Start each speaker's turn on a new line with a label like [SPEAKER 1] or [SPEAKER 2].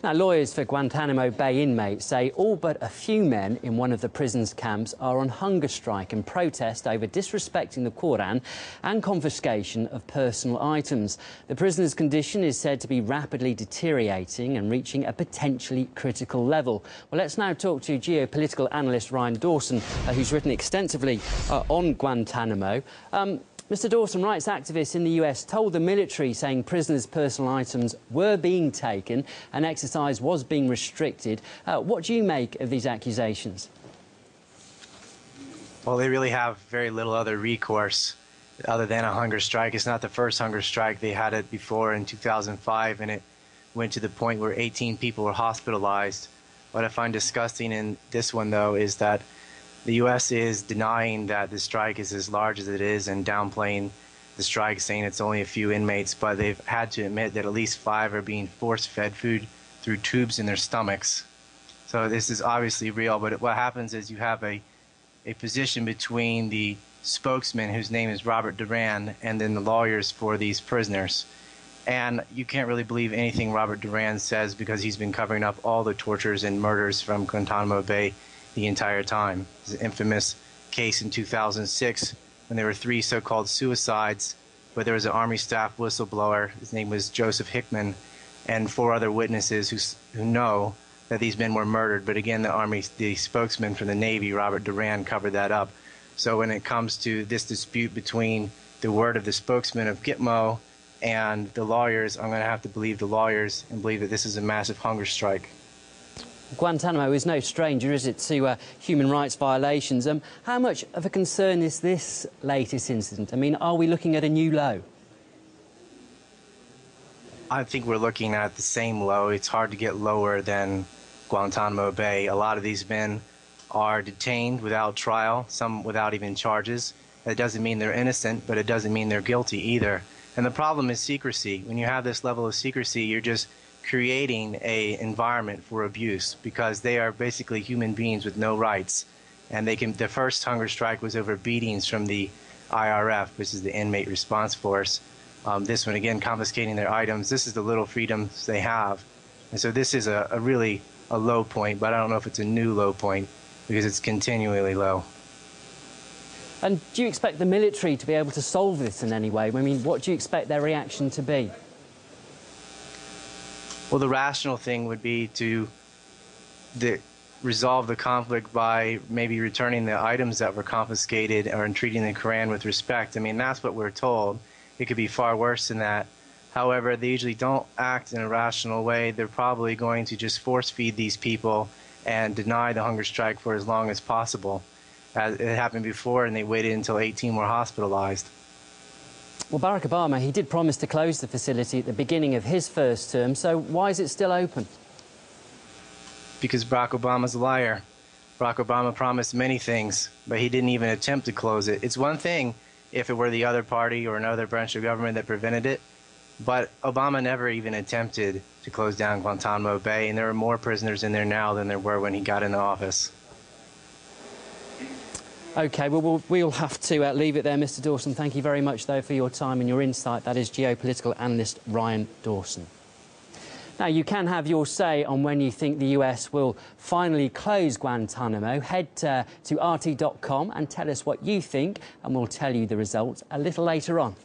[SPEAKER 1] Now, lawyers for Guantanamo Bay inmates say all but a few men in one of the prison's camps are on hunger strike in protest over disrespecting the Koran and confiscation of personal items. The prisoner's condition is said to be rapidly deteriorating and reaching a potentially critical level. Well, let's now talk to geopolitical analyst Ryan Dawson, who's written extensively on Guantanamo. Mr. Dawson, rights activists in the US told the military saying prisoners' personal items were being taken and exercise was being restricted. What do you make of these accusations?
[SPEAKER 2] Well, they really have very little other recourse other than a hunger strike. It's not the first hunger strike. They had it before in 2005, and it went to the point where 18 people were hospitalized. What I find disgusting in this one, though, is that the U.S. is denying that the strike is as large as it is and downplaying the strike, saying it's only a few inmates, but they've had to admit that at least 5 are being force-fed food through tubes in their stomachs. So this is obviously real, but what happens is you have a position between the spokesman, whose name is Robert Duran, and then the lawyers for these prisoners. And you can't really believe anything Robert Duran says because he's been covering up all the tortures and murders from Guantanamo Bay the entire time. There's an infamous case in 2006 when there were 3 so-called suicides, but there was an Army staff whistleblower, his name was Joseph Hickman, and 4 other witnesses who know that these men were murdered. But again, the spokesman for the Navy, Robert Duran, covered that up. So when it comes to this dispute between the word of the spokesman of Gitmo and the lawyers, I'm going to have to believe the lawyers and believe that this is a massive hunger strike.
[SPEAKER 1] Guantanamo is no stranger, is it, to human rights violations? How much of a concern is this latest incident? I mean, are we looking at a new low?
[SPEAKER 2] I think we're looking at the same low. It's hard to get lower than Guantanamo Bay. A lot of these men are detained without trial, some without even charges. That doesn't mean they're innocent, but it doesn't mean they're guilty either. And the problem is secrecy. When you have this level of secrecy, you're just creating an environment for abuse because they are basically human beings with no rights. And the first hunger strike was over beatings from the IRF, which is the Inmate Response Force. This one, again, confiscating their items. This is the little freedoms they have. And so this is a really a low point, but I don't know if it's a new low point because it's continually low.
[SPEAKER 1] And do you expect the military to be able to solve this in any way? I mean, what do you expect their reaction to be?
[SPEAKER 2] Well, the rational thing would be to resolve the conflict by maybe returning the items that were confiscated or treating the Koran with respect. I mean, that's what we're told. It could be far worse than that. However, they usually don't act in a rational way. They're probably going to just force feed these people and deny the hunger strike for as long as possible. As it happened before, and they waited until 18 were hospitalized.
[SPEAKER 1] Well, Barack Obama, he did promise to close the facility at the beginning of his first term, so why is it still open?
[SPEAKER 2] Because Barack Obama's a liar. Barack Obama promised many things, but he didn't even attempt to close it. It's one thing if it were the other party or another branch of government that prevented it, but Obama never even attempted to close down Guantanamo Bay, and there are more prisoners in there now than there were when he got into office.
[SPEAKER 1] OK, well, we'll have to leave it there, Mr. Dawson. Thank you very much, though, for your time and your insight. That is geopolitical analyst Ryan Dawson. Now, you can have your say on when you think the US will finally close Guantanamo. Head to RT.com and tell us what you think, and we'll tell you the results a little later on.